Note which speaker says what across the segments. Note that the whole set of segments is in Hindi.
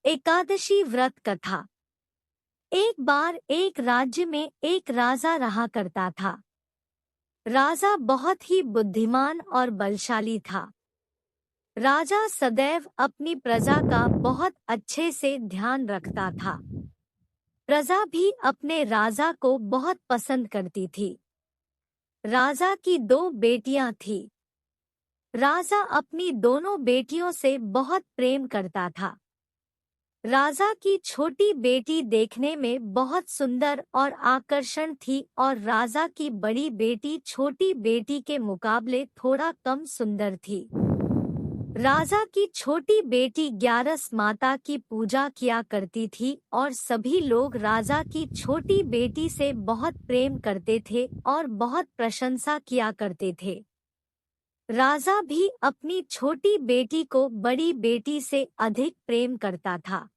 Speaker 1: एकादशी व्रत कथा। एक बार एक राज्य में एक राजा रहा करता था। राजा बहुत ही बुद्धिमान और बलशाली था। राजा सदैव अपनी प्रजा का बहुत अच्छे से ध्यान रखता था। प्रजा भी अपने राजा को बहुत पसंद करती थी। राजा की दो बेटियां थीं। राजा अपनी दोनों बेटियों से बहुत प्रेम करता था। राजा की छोटी बेटी देखने में बहुत सुंदर और आकर्षण थी और राजा की बड़ी बेटी छोटी बेटी के मुकाबले थोड़ा कम सुंदर थी। राजा की छोटी बेटी ग्यारस माता की पूजा किया करती थी और सभी लोग राजा की छोटी बेटी से बहुत प्रेम करते थे और बहुत प्रशंसा किया करते थे। राजा भी अपनी छोटी बेटी को बड़ी बेटी से अधिक प्रेम करता था,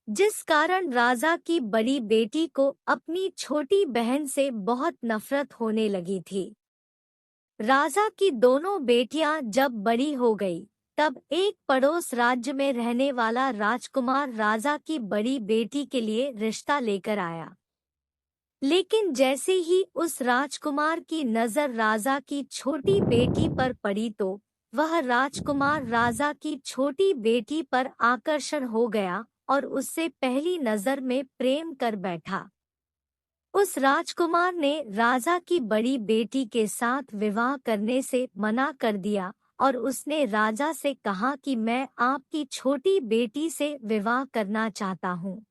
Speaker 1: जिस कारण राजा की बड़ी बेटी को अपनी छोटी बहन से बहुत नफरत होने लगी थी। राजा की दोनों बेटियां जब बड़ी हो गई, तब एक पड़ोस राज्य में रहने वाला राजकुमार राजा की बड़ी बेटी के लिए रिश्ता लेकर आया। लेकिन जैसे ही उस राजकुमार की नजर राजा की छोटी बेटी पर पड़ी तो वह राजकुमार राजा की छोटी बेटी पर आकर्षण हो गया और उससे पहली नजर में प्रेम कर बैठा। उस राजकुमार ने राजा की बड़ी बेटी के साथ विवाह करने से मना कर दिया और उसने राजा से कहा कि मैं आपकी छोटी बेटी से विवाह करना चाहता हूँ।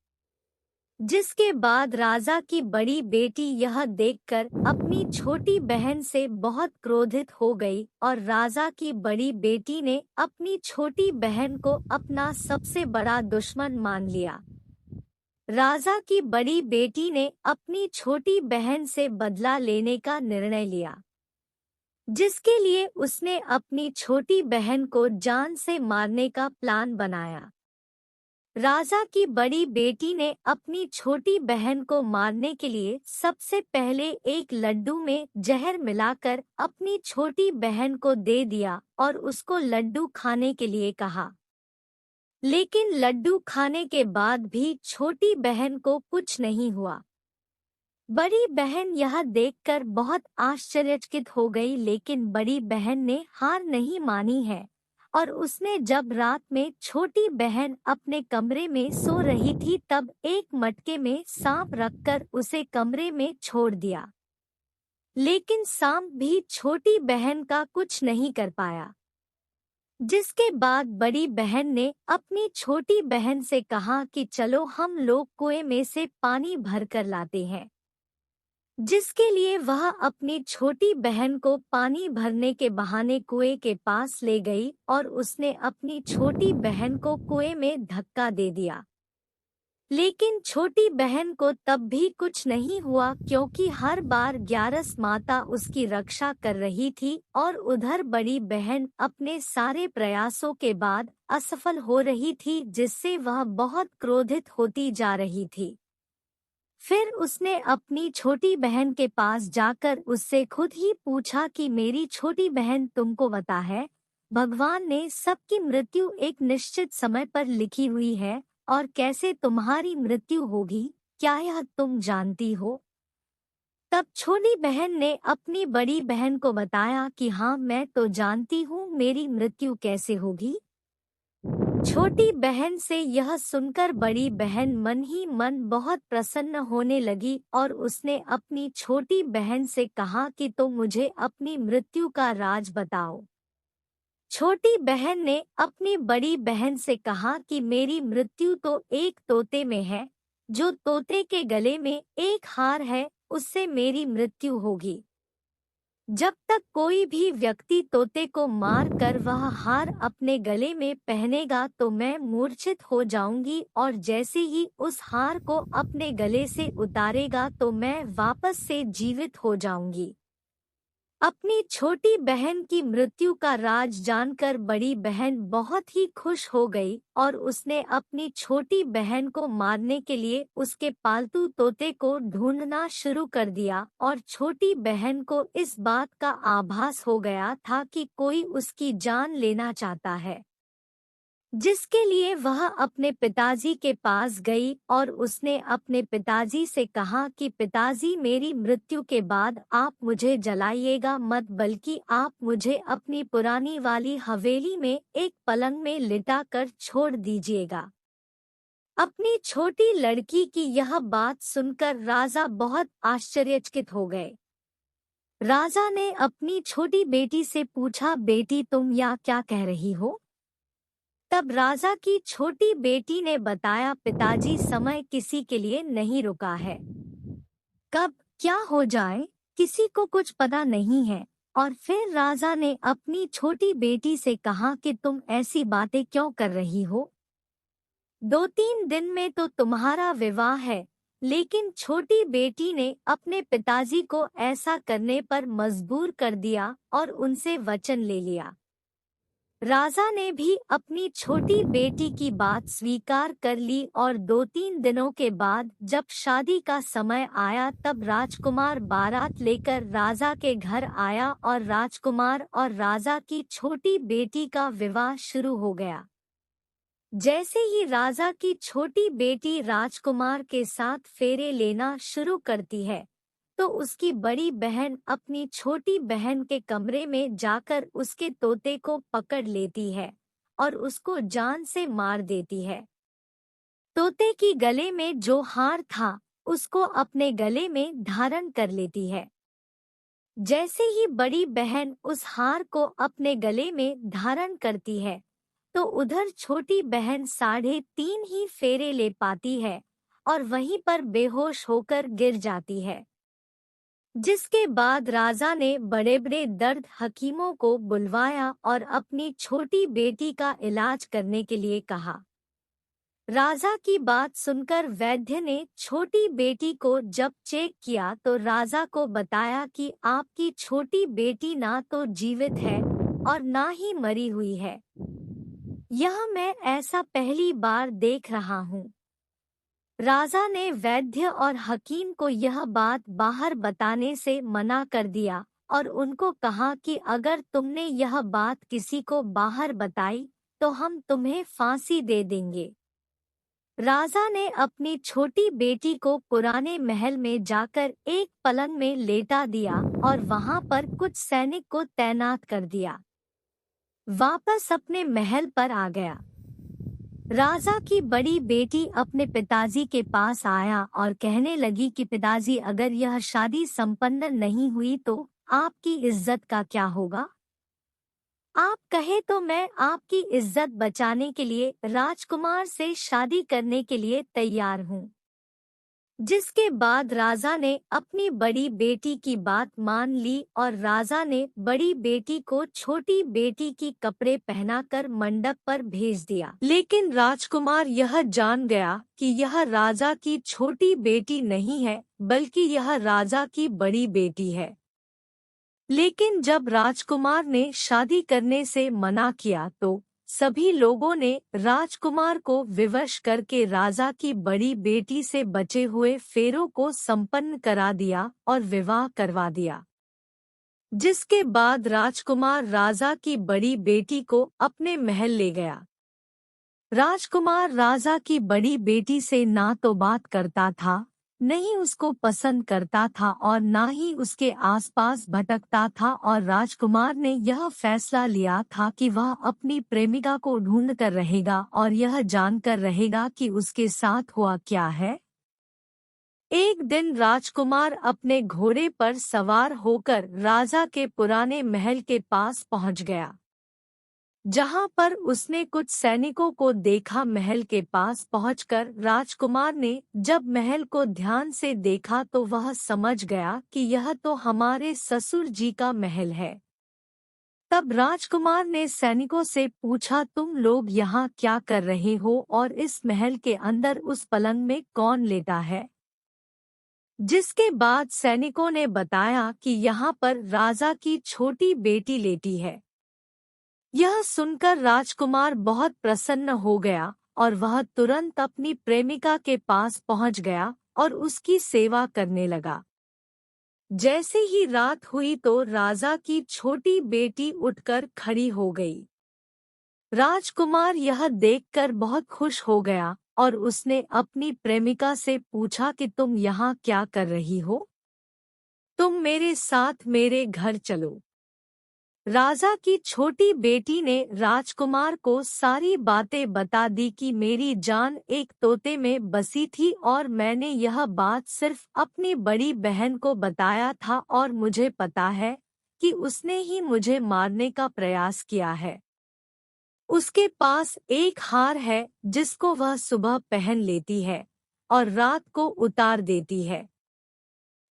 Speaker 1: जिसके बाद राजा की बड़ी बेटी यह देखकर अपनी छोटी बहन से बहुत क्रोधित हो गई और राजा की बड़ी बेटी ने अपनी छोटी बहन को अपना सबसे बड़ा दुश्मन मान लिया। राजा की बड़ी बेटी ने अपनी छोटी बहन से बदला लेने का निर्णय लिया, जिसके लिए उसने अपनी छोटी बहन को जान से मारने का प्लान बनाया। राजा की बड़ी बेटी ने अपनी छोटी बहन को मारने के लिए सबसे पहले एक लड्डू में जहर मिलाकर अपनी छोटी बहन को दे दिया और उसको लड्डू खाने के लिए कहा। लेकिन लड्डू खाने के बाद भी छोटी बहन को कुछ नहीं हुआ। बड़ी बहन यह देखकर बहुत आश्चर्यचकित हो गई, लेकिन बड़ी बहन ने हार नहीं मानी है और उसने जब रात में छोटी बहन अपने कमरे में सो रही थी तब एक मटके में सांप रखकर उसे कमरे में छोड़ दिया। लेकिन सांप भी छोटी बहन का कुछ नहीं कर पाया। जिसके बाद बड़ी बहन ने अपनी छोटी बहन से कहा कि चलो हम लोग कुएं में से पानी भरकर लाते हैं। जिसके लिए वह अपनी छोटी बहन को पानी भरने के बहाने कुएं के पास ले गई और उसने अपनी छोटी बहन को कुएं में धक्का दे दिया। लेकिन छोटी बहन को तब भी कुछ नहीं हुआ, क्योंकि हर बार ग्यारस माता उसकी रक्षा कर रही थी और उधर बड़ी बहन अपने सारे प्रयासों के बाद असफल हो रही थी, जिससे वह बहुत क्रोधित होती जा रही थी। फिर उसने अपनी छोटी बहन के पास जाकर उससे खुद ही पूछा कि मेरी छोटी बहन, तुमको पता है, भगवान ने सबकी मृत्यु एक निश्चित समय पर लिखी हुई है और कैसे तुम्हारी मृत्यु होगी, क्या यह तुम जानती हो? तब छोटी बहन ने अपनी बड़ी बहन को बताया कि हाँ, मैं तो जानती हूँ मेरी मृत्यु कैसे होगी। छोटी बहन से यह सुनकर बड़ी बहन मन ही मन बहुत प्रसन्न होने लगी और उसने अपनी छोटी बहन से कहा कि तो मुझे अपनी मृत्यु का राज बताओ। छोटी बहन ने अपनी बड़ी बहन से कहा कि मेरी मृत्यु तो एक तोते में है, जो तोते के गले में एक हार है, उससे मेरी मृत्यु होगी। जब तक कोई भी व्यक्ति तोते को मार कर वह हार अपने गले में पहनेगा तो मैं मूर्छित हो जाऊंगी और जैसे ही उस हार को अपने गले से उतारेगा तो मैं वापस से जीवित हो जाऊंगी। अपनी छोटी बहन की मृत्यु का राज जानकर बड़ी बहन बहुत ही खुश हो गई और उसने अपनी छोटी बहन को मारने के लिए उसके पालतू तोते को ढूंढना शुरू कर दिया और छोटी बहन को इस बात का आभास हो गया था कि कोई उसकी जान लेना चाहता है। जिसके लिए वह अपने पिताजी के पास गई और उसने अपने पिताजी से कहा कि पिताजी, मेरी मृत्यु के बाद आप मुझे जलाइएगा मत, बल्कि आप मुझे अपनी पुरानी वाली हवेली में एक पलंग में लिटा कर छोड़ दीजिएगा। अपनी छोटी लड़की की यह बात सुनकर राजा बहुत आश्चर्यचकित हो गए। राजा ने अपनी छोटी बेटी से पूछा, बेटी तुम यहाँ क्या कह रही हो? तब राजा की छोटी बेटी ने बताया, पिताजी, समय किसी के लिए नहीं रुका है। कब क्या हो जाए किसी को कुछ पता नहीं है। और फिर राजा ने अपनी छोटी बेटी से कहा कि तुम ऐसी बातें क्यों कर रही हो? 2-3 दिन में तो तुम्हारा विवाह है। लेकिन छोटी बेटी ने अपने पिताजी को ऐसा करने पर मजबूर कर दिया और उनसे वचन ले लिया। राजा ने भी अपनी छोटी बेटी की बात स्वीकार कर ली और 2-3 दिनों के बाद जब शादी का समय आया तब राजकुमार बारात लेकर राजा के घर आया और राजकुमार और राजा की छोटी बेटी का विवाह शुरू हो गया। जैसे ही राजा की छोटी बेटी राजकुमार के साथ फेरे लेना शुरू करती है तो उसकी बड़ी बहन अपनी छोटी बहन के कमरे में जाकर उसके तोते को पकड़ लेती है और उसको जान से मार देती है। तोते की गले में जो हार था उसको अपने गले में धारण कर लेती है। जैसे ही बड़ी बहन उस हार को अपने गले में धारण करती है तो उधर छोटी बहन 3.5 ही फेरे ले पाती है और वहीं पर बेहोश होकर गिर जाती है। जिसके बाद राजा ने बड़े बड़े दर्द हकीमों को बुलवाया और अपनी छोटी बेटी का इलाज करने के लिए कहा। राजा की बात सुनकर वैद्य ने छोटी बेटी को जब चेक किया तो राजा को बताया कि आपकी छोटी बेटी ना तो जीवित है और ना ही मरी हुई है। यह मैं ऐसा पहली बार देख रहा हूँ। राजा ने वैद्य और हकीम को यह बात बाहर बताने से मना कर दिया और उनको कहा कि अगर तुमने यह बात किसी को बाहर बताई तो हम तुम्हें फांसी दे देंगे। राजा ने अपनी छोटी बेटी को पुराने महल में जाकर एक पलंग में लेटा दिया और वहां पर कुछ सैनिक को तैनात कर दिया। वापस अपने महल पर आ गया। राजा की बड़ी बेटी अपने पिताजी के पास आया और कहने लगी कि पिताजी, अगर यह शादी संपन्न नहीं हुई तो आपकी इज्जत का क्या होगा? आप कहे तो मैं आपकी इज्जत बचाने के लिए राजकुमार से शादी करने के लिए तैयार हूँ। जिसके बाद राजा ने अपनी बड़ी बेटी की बात मान ली और राजा ने बड़ी बेटी को छोटी बेटी की कपड़े पहनाकर मंडप पर भेज दिया। लेकिन राजकुमार यह जान गया कि यह राजा की छोटी बेटी नहीं है बल्कि यह राजा की बड़ी बेटी है। लेकिन जब राजकुमार ने शादी करने से मना किया तो सभी लोगों ने राजकुमार को विवश करके राजा की बड़ी बेटी से बचे हुए फेरों को संपन्न करा दिया और विवाह करवा दिया। जिसके बाद राजकुमार राजा की बड़ी बेटी को अपने महल ले गया। राजकुमार राजा की बड़ी बेटी से ना तो बात करता था, नहीं उसको पसंद करता था और ना ही उसके आसपास भटकता था और राजकुमार ने यह फैसला लिया था कि वह अपनी प्रेमिका को ढूंढ कर रहेगा और यह जानकर रहेगा कि उसके साथ हुआ क्या है। एक दिन राजकुमार अपने घोड़े पर सवार होकर राजा के पुराने महल के पास पहुंच गया, जहां पर उसने कुछ सैनिकों को देखा। महल के पास पहुंचकर राजकुमार ने जब महल को ध्यान से देखा तो वह समझ गया कि यह तो हमारे ससुर जी का महल है। तब राजकुमार ने सैनिकों से पूछा, तुम लोग यहाँ क्या कर रहे हो और इस महल के अंदर उस पलंग में कौन लेटा है? जिसके बाद सैनिकों ने बताया कि यहाँ पर राजा की छोटी बेटी लेटी है। यह सुनकर राजकुमार बहुत प्रसन्न हो गया और वह तुरंत अपनी प्रेमिका के पास पहुंच गया और उसकी सेवा करने लगा। जैसे ही रात हुई तो राजा की छोटी बेटी उठकर खड़ी हो गई। राजकुमार यह देखकर बहुत खुश हो गया और उसने अपनी प्रेमिका से पूछा कि तुम यहाँ क्या कर रही हो? तुम मेरे साथ मेरे घर चलो। राजा की छोटी बेटी ने राजकुमार को सारी बातें बता दी कि मेरी जान एक तोते में बसी थी और मैंने यह बात सिर्फ अपनी बड़ी बहन को बताया था और मुझे पता है कि उसने ही मुझे मारने का प्रयास किया है। उसके पास एक हार है जिसको वह सुबह पहन लेती है और रात को उतार देती है।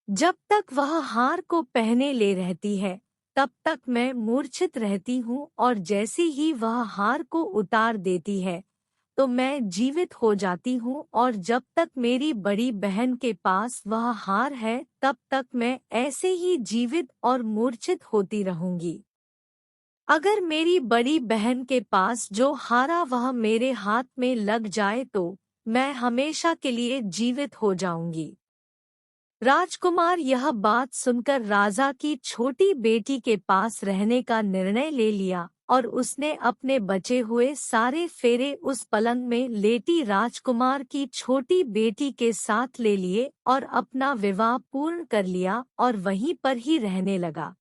Speaker 1: जब तक वह हार को पहने ले रहती है तब तक मैं मूर्छित रहती हूँ और जैसे ही वह हार को उतार देती है तो मैं जीवित हो जाती हूँ और जब तक मेरी बड़ी बहन के पास वह हार है तब तक मैं ऐसे ही जीवित और मूर्छित होती रहूंगी। अगर मेरी बड़ी बहन के पास जो हारा वह मेरे हाथ में लग जाए तो मैं हमेशा के लिए जीवित हो जाऊंगी। राजकुमार यह बात सुनकर राजा की छोटी बेटी के पास रहने का निर्णय ले लिया और उसने अपने बचे हुए सारे फेरे उस पलंग में लेटी राजकुमार की छोटी बेटी के साथ ले लिए और अपना विवाह पूर्ण कर लिया और वहीं पर ही रहने लगा।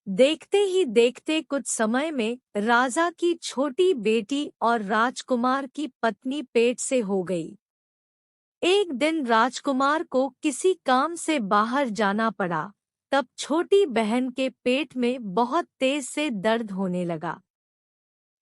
Speaker 1: देखते ही देखते कुछ समय में राजा की छोटी बेटी और राजकुमार की पत्नी पेट से हो गई। एक दिन राजकुमार को किसी काम से बाहर जाना पड़ा, तब छोटी बहन के पेट में बहुत तेज से दर्द होने लगा।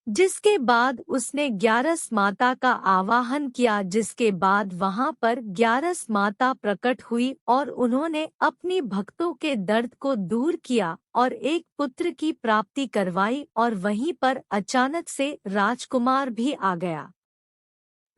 Speaker 1: जिसके बाद उसने ग्यारस माता का आवाहन किया, जिसके बाद वहां पर ग्यारस माता प्रकट हुई और उन्होंने अपनी भक्तों के दर्द को दूर किया और एक पुत्र की प्राप्ति करवाई और वहीं पर अचानक से राजकुमार भी आ गया।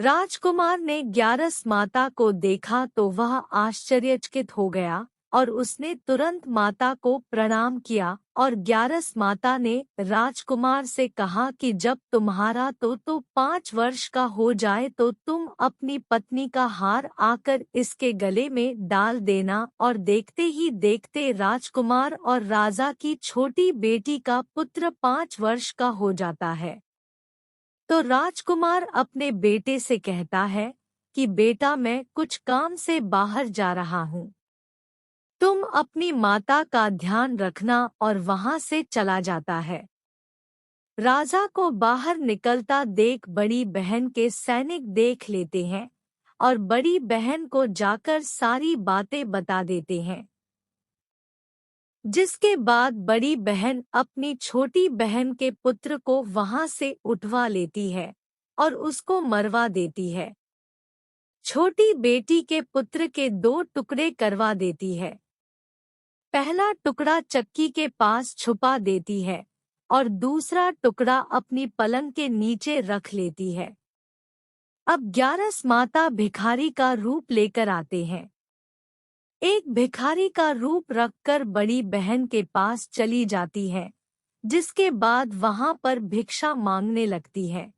Speaker 1: राजकुमार ने ग्यारस माता को देखा तो वह आश्चर्यचकित हो गया और उसने तुरंत माता को प्रणाम किया और ग्यारस माता ने राजकुमार से कहा कि जब तुम्हारा तो 5 वर्ष का हो जाए तो तुम अपनी पत्नी का हार आकर इसके गले में डाल देना। और देखते ही देखते राजकुमार और राजा की छोटी बेटी का पुत्र 5 वर्ष का हो जाता है। तो राजकुमार अपने बेटे से कहता है कि बेटा, मैं कुछ काम से बाहर जा रहा हूँ, तुम अपनी माता का ध्यान रखना, और वहां से चला जाता है। राजा को बाहर निकलता देख बड़ी बहन के सैनिक देख लेते हैं और बड़ी बहन को जाकर सारी बातें बता देते हैं। जिसके बाद बड़ी बहन अपनी छोटी बहन के पुत्र को वहां से उठवा लेती है और उसको मरवा देती है। छोटी बेटी के पुत्र के 2 टुकड़े करवा देती है। पहला टुकड़ा चक्की के पास छुपा देती है और दूसरा टुकड़ा अपनी पलंग के नीचे रख लेती है। अब ग्यारस माता भिखारी का रूप लेकर आते हैं। एक भिखारी का रूप रखकर बड़ी बहन के पास चली जाती है, जिसके बाद वहां पर भिक्षा मांगने लगती है।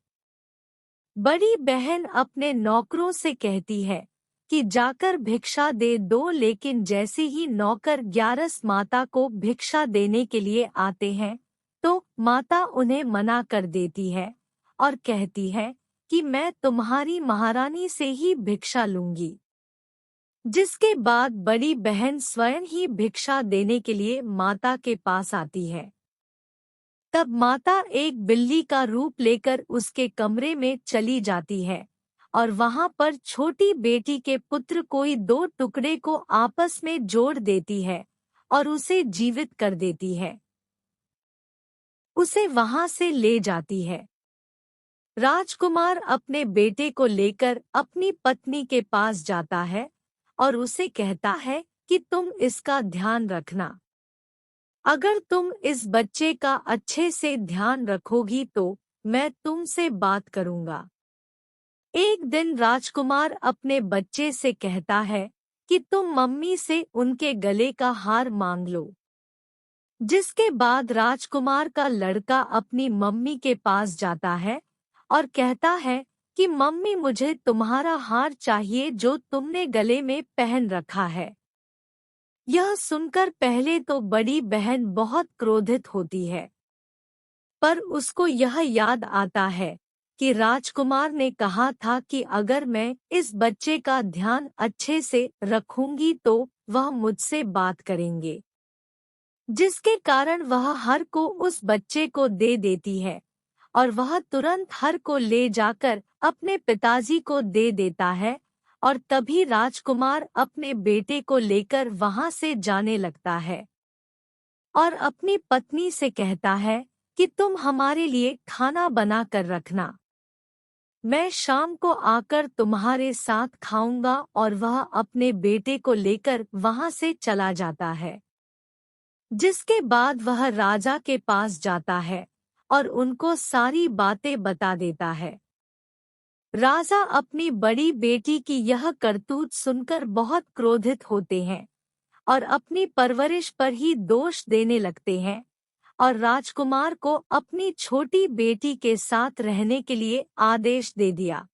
Speaker 1: बड़ी बहन अपने नौकरों से कहती है कि जाकर भिक्षा दे दो, लेकिन जैसे ही नौकर ग्यारस माता को भिक्षा देने के लिए आते हैं तो माता उन्हें मना कर देती है और कहती है कि मैं तुम्हारी महारानी से ही भिक्षा लूंगी। जिसके बाद बड़ी बहन स्वयं ही भिक्षा देने के लिए माता के पास आती है। तब माता एक बिल्ली का रूप लेकर उसके कमरे में चली जाती है और वहां पर छोटी बेटी के पुत्र कोई 2 टुकड़े को आपस में जोड़ देती है और उसे जीवित कर देती है। उसे वहां से ले जाती है। राजकुमार अपने बेटे को लेकर अपनी पत्नी के पास जाता है और उसे कहता है कि तुम इसका ध्यान रखना। अगर तुम इस बच्चे का अच्छे से ध्यान रखोगी तो मैं तुमसे बात करूंगा। एक दिन राजकुमार अपने बच्चे से कहता है कि तुम मम्मी से उनके गले का हार मांग लो। जिसके बाद राजकुमार का लड़का अपनी मम्मी के पास जाता है और कहता है कि मम्मी, मुझे तुम्हारा हार चाहिए जो तुमने गले में पहन रखा है। यह सुनकर पहले तो बड़ी बहन बहुत क्रोधित होती है, पर उसको यह याद आता है कि राजकुमार ने कहा था कि अगर मैं इस बच्चे का ध्यान अच्छे से रखूंगी तो वह मुझसे बात करेंगे, जिसके कारण वह हर को उस बच्चे को दे देती है और वह तुरंत हर को ले जाकर अपने पिताजी को दे देता है और तभी राजकुमार अपने बेटे को लेकर वहां से जाने लगता है और अपनी पत्नी से कहता है कि तुम हमारे लिए खाना बना कर रखना, मैं शाम को आकर तुम्हारे साथ खाऊंगा। और वह अपने बेटे को लेकर वहां से चला जाता है, जिसके बाद वह राजा के पास जाता है और उनको सारी बातें बता देता है। राजा अपनी बड़ी बेटी की यह करतूत सुनकर बहुत क्रोधित होते हैं और अपनी परवरिश पर ही दोष देने लगते हैं और राजकुमार को अपनी छोटी बेटी के साथ रहने के लिए आदेश दे दिया।